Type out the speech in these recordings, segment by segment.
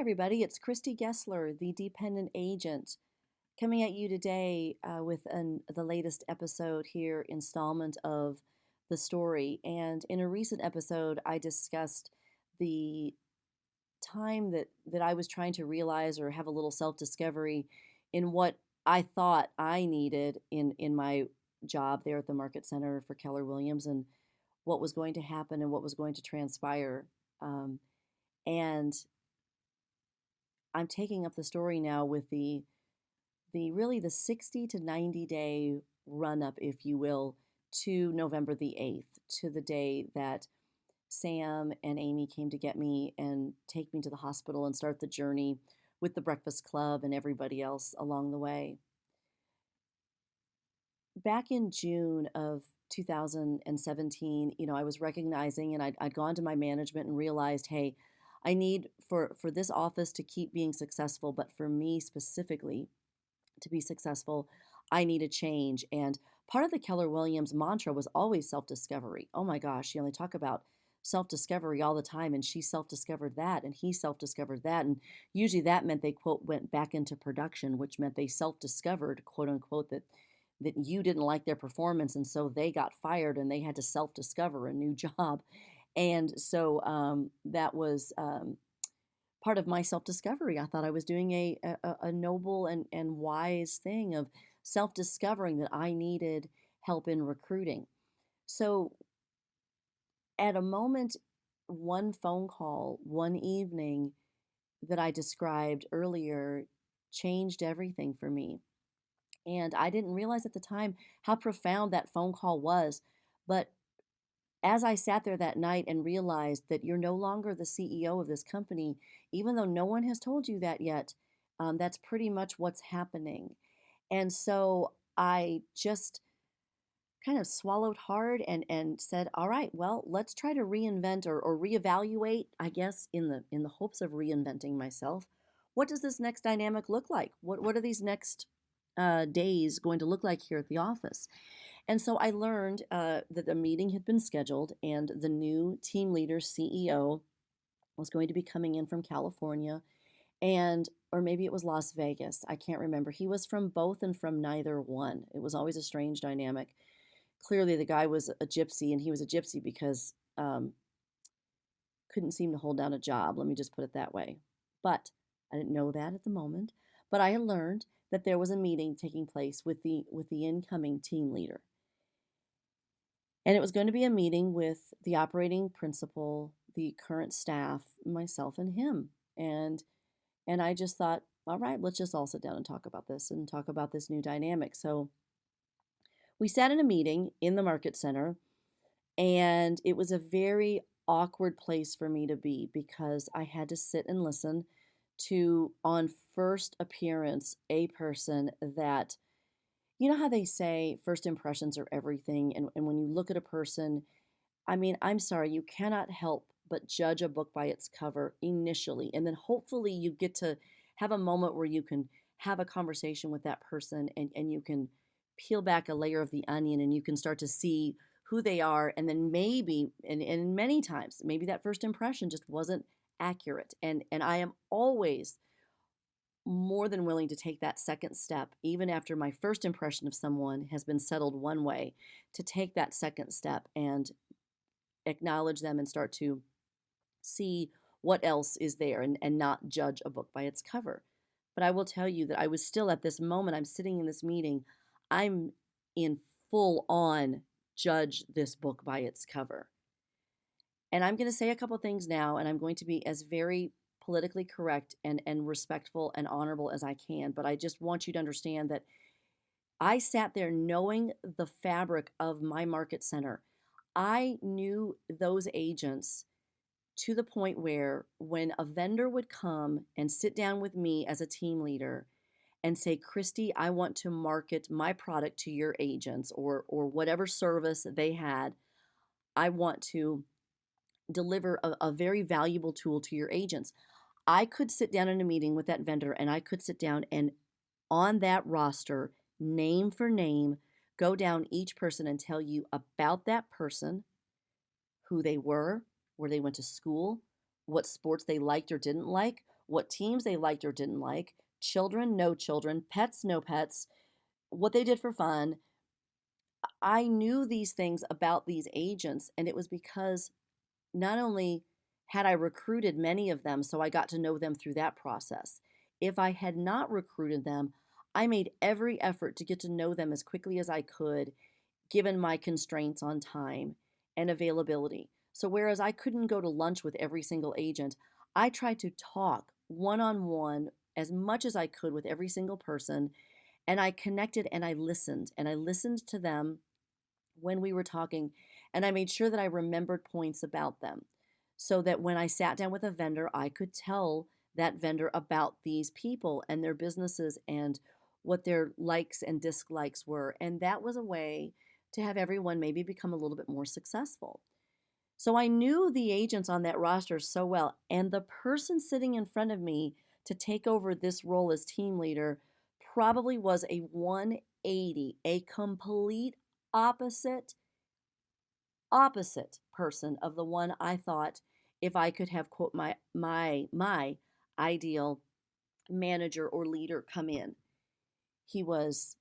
everybody. It's Christy Gessler, the dependent agent, coming at you today with the latest episode here, installment of the story. And in a recent episode, I discussed the time that I was trying to realize or have a little self discovery in what I thought I needed in my job there at the Market Center for Keller Williams, and what was going to happen and what was going to transpire. And I'm taking up the story now with the really the 60 to 90 day run up, if you will, to November the 8th, to the day that Sam and Amy came to get me and take me to the hospital and start the journey with the Breakfast Club and everybody else along the way. Back in June of 2017, I was recognizing, and I'd gone to my management and realized, hey, I need for this office to keep being successful, but for me specifically to be successful, I need a change. And part of the Keller Williams mantra was always self-discovery. Oh my gosh, they talk about self-discovery all the time, and she self-discovered that, and he self-discovered that. And usually that meant they, quote, went back into production, which meant they self-discovered, quote unquote, that you didn't like their performance, and so they got fired and they had to self-discover a new job. And so that was part of my self-discovery. I thought I was doing a noble and wise thing of self-discovering that I needed help in recruiting. So at a moment, one phone call, one evening that I described earlier changed everything for me. And I didn't realize at the time how profound that phone call was. But as I sat there that night and realized that you're no longer the CEO of this company, even though no one has told you that yet, that's pretty much what's happening. And so I just kind of swallowed hard and said, all right, well, let's try to reinvent or reevaluate, I guess, in the hopes of reinventing myself. What does this next dynamic look like? What are these next days going to look like here at the office? And so I learned that the meeting had been scheduled, and the new team leader, CEO, was going to be coming in from California, or maybe it was Las Vegas. I can't remember. He was from both and from neither one. It was always a strange dynamic. Clearly, the guy was a gypsy, and he was a gypsy because couldn't seem to hold down a job. Let me just put it that way. But I didn't know that at the moment. But I had learned that there was a meeting taking place with the incoming team leader. And it was going to be a meeting with the operating principal, the current staff, myself, and him. And I just thought, all right, let's just all sit down and talk about this new dynamic. So we sat in a meeting in the Market Center, and it was a very awkward place for me to be because I had to sit and listen to, on first appearance, a person that, you know how they say first impressions are everything. And when you look at a person, I mean, I'm sorry, you cannot help but judge a book by its cover initially. And then hopefully you get to have a moment where you can have a conversation with that person, and you can peel back a layer of the onion and you can start to see who they are. And then maybe, and many times, maybe that first impression just wasn't accurate. And I am always more than willing to take that second step, even after my first impression of someone has been settled one way, to take that second step and acknowledge them and start to see what else is there, and not judge a book by its cover. But I will tell you that I was still, at this moment, I'm sitting in this meeting, I'm in full on judge this book by its cover. And I'm going to say a couple things now, and I'm going to be as very politically correct and respectful and honorable as I can. But I just want you to understand that I sat there knowing the fabric of my Market Center. I knew those agents to the point where when a vendor would come and sit down with me as a team leader and say, Christy, I want to market my product to your agents, or whatever service they had, I want to deliver a very valuable tool to your agents. I could sit down in a meeting with that vendor, and I could sit down and on that roster, name for name, go down each person and tell you about that person, who they were, where they went to school, what sports they liked or didn't like, what teams they liked or didn't like, children, no children, pets, no pets, what they did for fun. I knew these things about these agents, and it was because not only had I recruited many of them, so I got to know them through that process. If I had not recruited them, I made every effort to get to know them as quickly as I could, given my constraints on time and availability. So, whereas I couldn't go to lunch with every single agent, I tried to talk one on one as much as I could with every single person. And I connected and I listened to them when we were talking, and I made sure that I remembered points about them so that when I sat down with a vendor, I could tell that vendor about these people and their businesses and what their likes and dislikes were. And that was a way to have everyone maybe become a little bit more successful. So I knew the agents on that roster so well. And the person sitting in front of me to take over this role as team leader probably was a 180, a complete opposite opposite person of the one I thought if I could have quote my ideal manager or leader come in. He was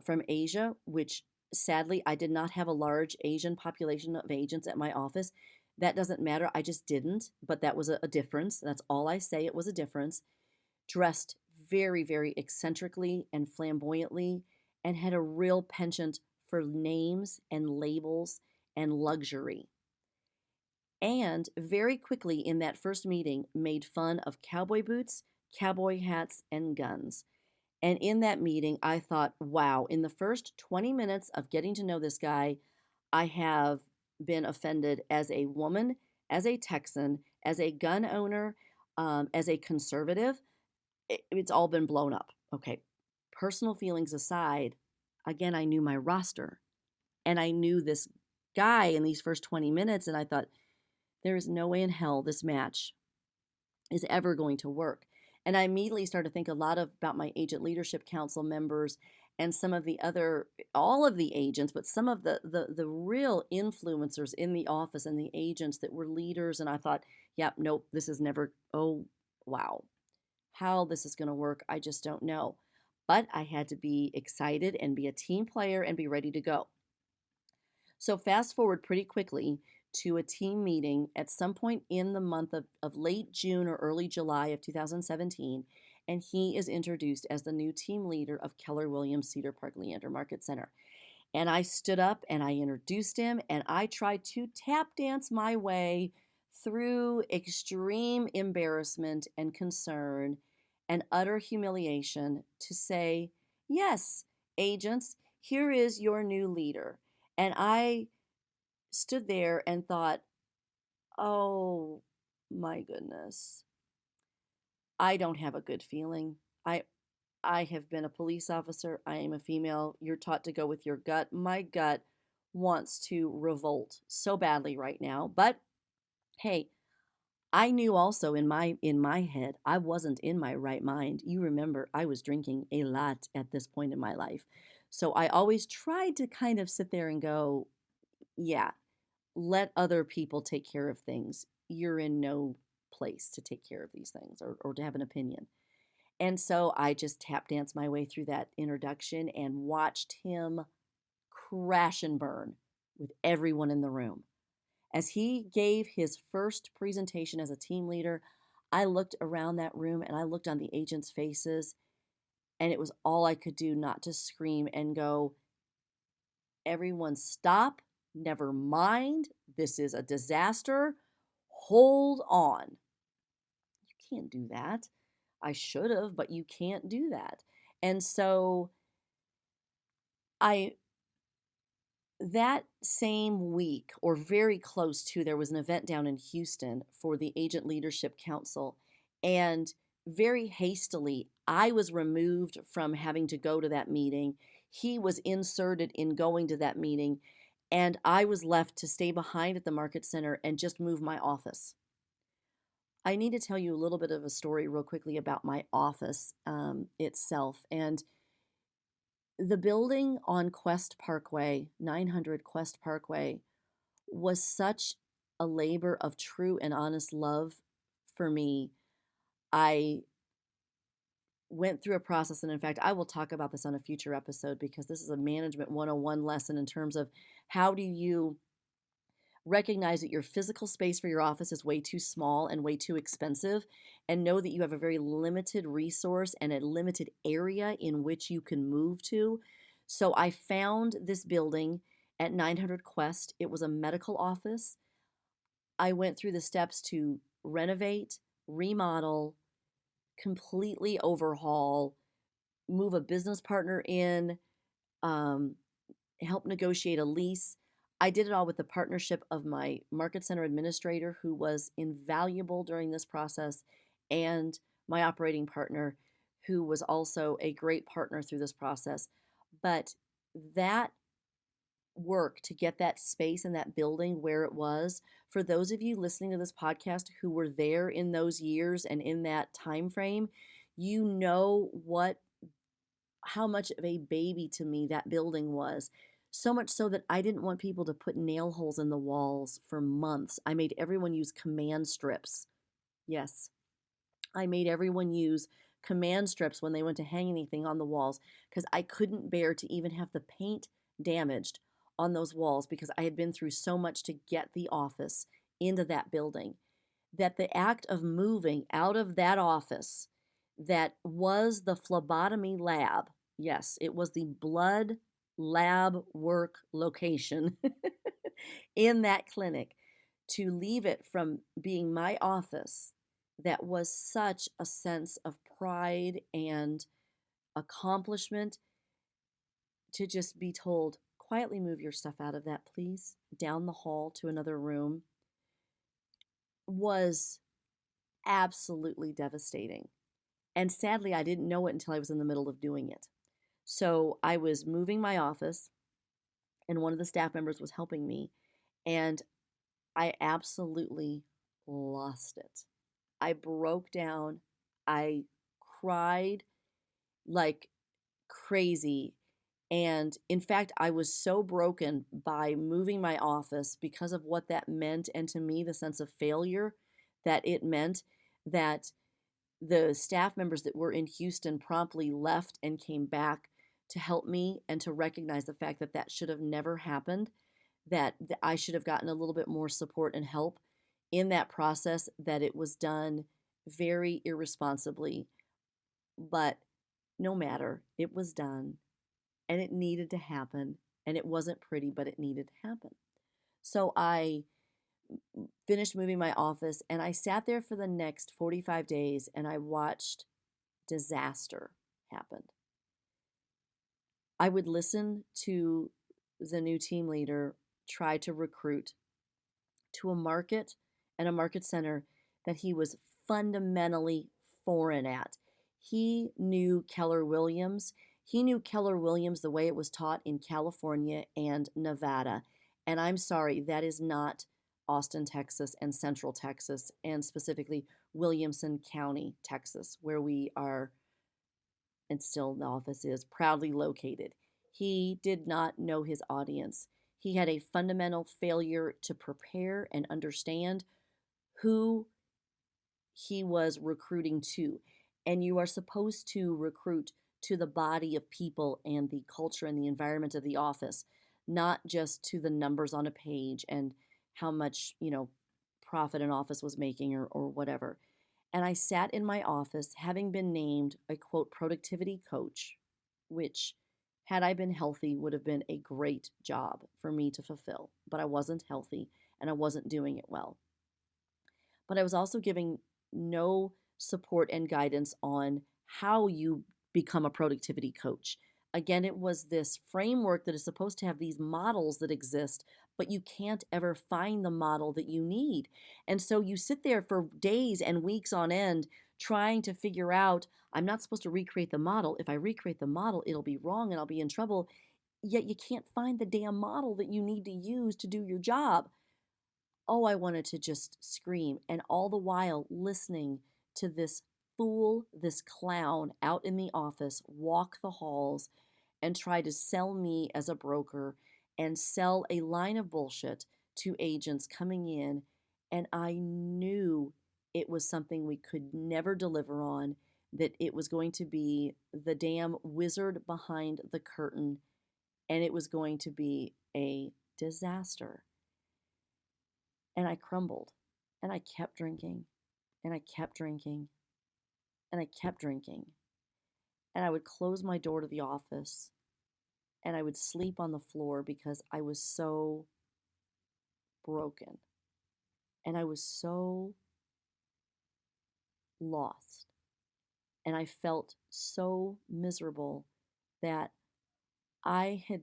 from Asia, which sadly I did not have a large Asian population of agents at my office. That doesn't matter. I just didn't, but that was a difference. That's all I say. It was a difference. Dressed very, very eccentrically and flamboyantly, and had a real penchant for names and labels and luxury. And very quickly in that first meeting, made fun of cowboy boots, cowboy hats, and guns. And in that meeting, I thought, wow, in the first 20 minutes of getting to know this guy, I have been offended as a woman, as a Texan, as a gun owner, as a conservative. It's all been blown up. Okay. Personal feelings aside, again, I knew my roster and I knew this guy in these first 20 minutes. And I thought, there is no way in hell this match is ever going to work. And I immediately started to think a lot about my agent leadership council members and some of the other, all of the agents, but some of the real influencers in the office and the agents that were leaders. And I thought, yep, nope, this is never, oh, wow, how this is going to work, I just don't know. But I had to be excited and be a team player and be ready to go. So fast forward pretty quickly to a team meeting at some point in the month of late June or early July of 2017, and he is introduced as the new team leader of Keller Williams Cedar Park Leander Market Center. And I stood up and I introduced him and I tried to tap dance my way through extreme embarrassment and concern and utter humiliation to say, yes, agents, here is your new leader. And I stood there and thought, oh my goodness, I don't have a good feeling. I I have been a police officer. I am a female. You're taught to go with your gut. My gut wants to revolt so badly right now. But hey, I knew also in my head I wasn't in my right mind. You remember I was drinking a lot at this point in my life. So I always tried to kind of sit there and go, yeah, let other people take care of things. You're in no place to take care of these things or to have an opinion. And so I just tap danced my way through that introduction and watched him crash and burn with everyone in the room. As he gave his first presentation as a team leader, I looked around that room and I looked on the agents' faces, and it was all I could do not to scream and go, everyone stop, never mind, this is a disaster, hold on. You can't do that. I should have, but you can't do that. And so I that same week or very close to, there was an event down in Houston for the Agent Leadership Council, and very hastily I was removed from having to go to that meeting. He was inserted in going to that meeting, and I was left to stay behind at the market center and just move my office. I need to tell you a little bit of a story real quickly about my office itself. And the building on Quest Parkway, 900 Quest Parkway, was such a labor of true and honest love for me. I went through a process, and in fact, I will talk about this on a future episode because this is a management 101 lesson in terms of how do you recognize that your physical space for your office is way too small and way too expensive, and know that you have a very limited resource and a limited area in which you can move to. So I found this building at 900 Quest. It was a medical office. I went through the steps to renovate, remodel, completely overhaul, move a business partner in, um, help negotiate a lease. I did it all with the partnership of my market center administrator, who was invaluable during this process, and my operating partner, who was also a great partner through this process. But that work to get that space and that building where it was, for those of you listening to this podcast who were there in those years and in that time frame, you know what how much of a baby to me that building was. So much so that I didn't want people to put nail holes in the walls for months. I made everyone use command strips. Yes, I made everyone use command strips when they went to hang anything on the walls because I couldn't bear to even have the paint damaged on those walls because I had been through so much to get the office into that building. That the act of moving out of that office that was the phlebotomy lab, yes, it was the blood lab work location in that clinic, to leave it from being my office, that was such a sense of pride and accomplishment, to just be told, quietly move your stuff out of that, please, down the hall to another room, was absolutely devastating. And sadly, I didn't know it until I was in the middle of doing it. So I was moving my office, and one of the staff members was helping me, and I absolutely lost it. I broke down. I cried like crazy. And in fact, I was so broken by moving my office because of what that meant, and to me, the sense of failure that it meant, that the staff members that were in Houston promptly left and came back to help me and to recognize the fact that that should have never happened, that I should have gotten a little bit more support and help in that process, that it was done very irresponsibly. But no matter, it was done, and it needed to happen, and it wasn't pretty, but it needed to happen. So I finished moving my office, and I sat there for the next 45 days and I watched disaster happen. I would listen to the new team leader try to recruit to a market and a market center that he was fundamentally foreign at. He knew Keller Williams. He knew Keller Williams the way it was taught in California and Nevada. And I'm sorry, that is not Austin, Texas, and Central Texas, and specifically Williamson County, Texas, where we are, and still the office is, proudly located. He did not know his audience. He had a fundamental failure to prepare and understand who he was recruiting to. And you are supposed to recruit to the body of people and the culture and the environment of the office, not just to the numbers on a page and how much, profit an office was making, or whatever. And I sat in my office having been named a quote productivity coach, which, had I been healthy, would have been a great job for me to fulfill. But I wasn't healthy and I wasn't doing it well. But I was also giving no support and guidance on how you become a productivity coach. Again, it was this framework that is supposed to have these models that exist, but you can't ever find the model that you need. And so you sit there for days and weeks on end trying to figure out, I'm not supposed to recreate the model. If I recreate the model, it'll be wrong and I'll be in trouble. Yet you can't find the damn model that you need to use to do your job. Oh, I wanted to just scream. And all the while listening to this fool, this clown out in the office walk the halls and try to sell me as a broker and sell a line of bullshit to agents coming in. And I knew it was something we could never deliver on, that it was going to be the damn wizard behind the curtain, and it was going to be a disaster. And I crumbled, and I kept drinking, and I kept drinking, and I kept drinking. And I would close my door to the office, and I would sleep on the floor because I was so broken. And I was so lost. And I felt so miserable that I had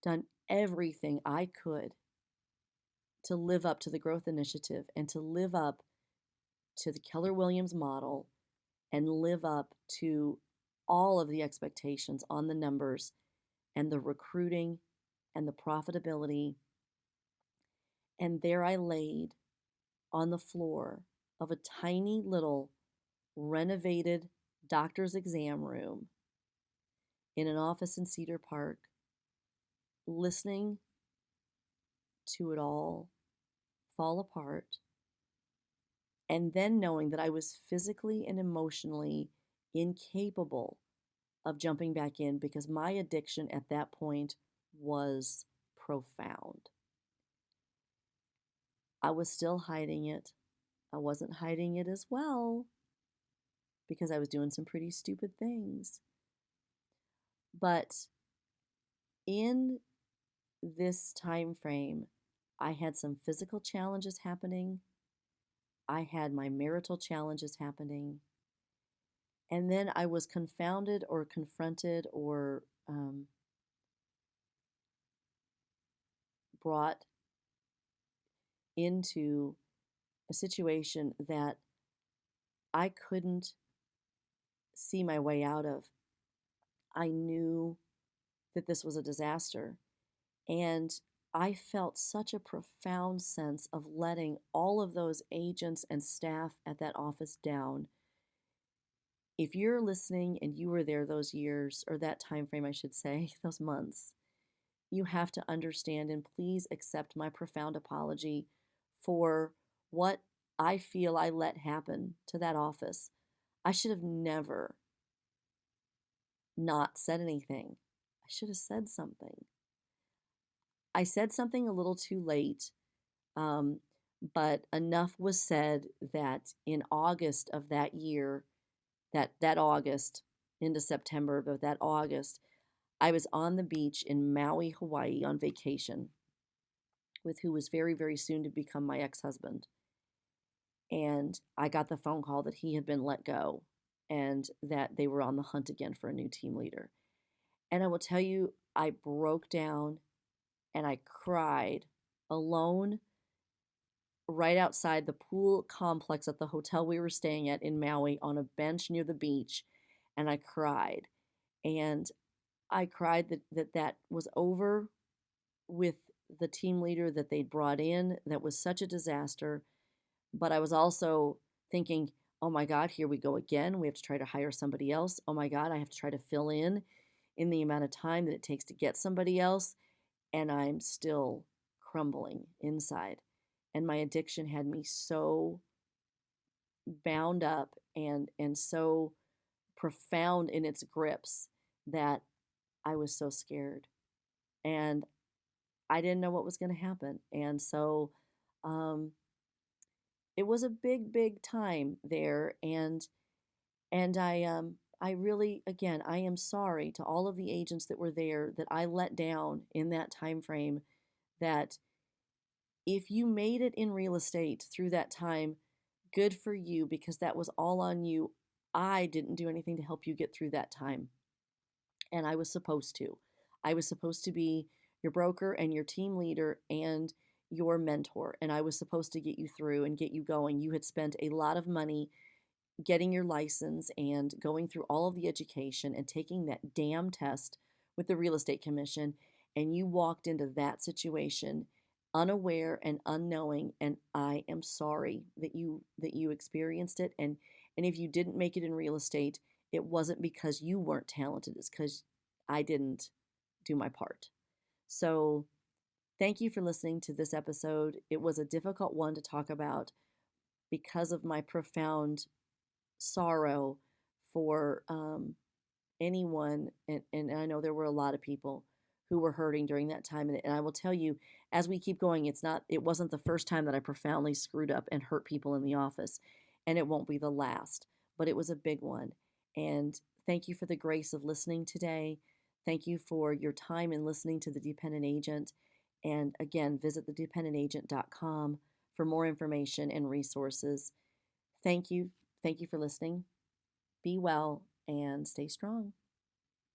done everything I could to live up to the growth initiative and to live up to the Keller Williams model and live up to all of the expectations on the numbers and the recruiting and the profitability. And there I laid on the floor of a tiny little renovated doctor's exam room in an office in Cedar Park, listening to it all fall apart, and then knowing that I was physically and emotionally incapable of jumping back in because my addiction at that point was profound. I was still hiding it. I wasn't hiding it as well because I was doing some pretty stupid things. But in this time frame, I had some physical challenges happening. I had my marital challenges happening. And then I was confounded or confronted or brought into a situation that I couldn't see my way out of. I knew that this was a disaster. And I felt such a profound sense of letting all of those agents and staff at that office down. If you're listening and you were there those years, or that time frame, I should say, those months, you have to understand and please accept my profound apology for what I feel I let happen to that office. I should have never not said anything. I should have said something. I said something a little too late, um, but enough was said that in August of that year, that August into September, but that August, I was on the beach in Maui, Hawaii on vacation with who was very, very soon to become my ex-husband. And I got the phone call that he had been let go and that they were on the hunt again for a new team leader. And I will tell you, I broke down and I cried alone right outside the pool complex at the hotel we were staying at in Maui on a bench near the beach. And I cried. And I cried that was over with the team leader that they'd brought in. That was such a disaster. But I was also thinking, oh my God, here we go again. We have to try to hire somebody else. Oh my God, I have to try to fill in the amount of time that it takes to get somebody else. And I'm still crumbling inside. And my addiction had me so bound up and so profound in its grips that I was so scared. And I didn't know what was going to happen. And so um, it was a big, big time there. And I really, again, I am sorry to all of the agents that were there that I let down in that time frame. That if you made it in real estate through that time, good for you because that was all on you. I didn't do anything to help you get through that time. And I was supposed to. I was supposed to be your broker and your team leader and your mentor. And I was supposed to get you through and get you going. You had spent a lot of money getting your license and going through all of the education and taking that damn test with the real estate commission. And you walked into that situation unaware and unknowing, and I am sorry that you experienced it. And if you didn't make it in real estate, it wasn't because you weren't talented, it's because I didn't do my part. So thank you for listening to this episode. It was a difficult one to talk about, because of my profound sorrow for anyone, and I know there were a lot of people who were hurting during that time. And I will tell you, as we keep going, it wasn't the first time that I profoundly screwed up and hurt people in the office, and it won't be the last, but it was a big one. And thank you for the grace of listening today. Thank you for your time in listening to The Dependent Agent. And again, visit thedependentagent.com for more information and resources. Thank you. Thank you for listening. Be well and stay strong.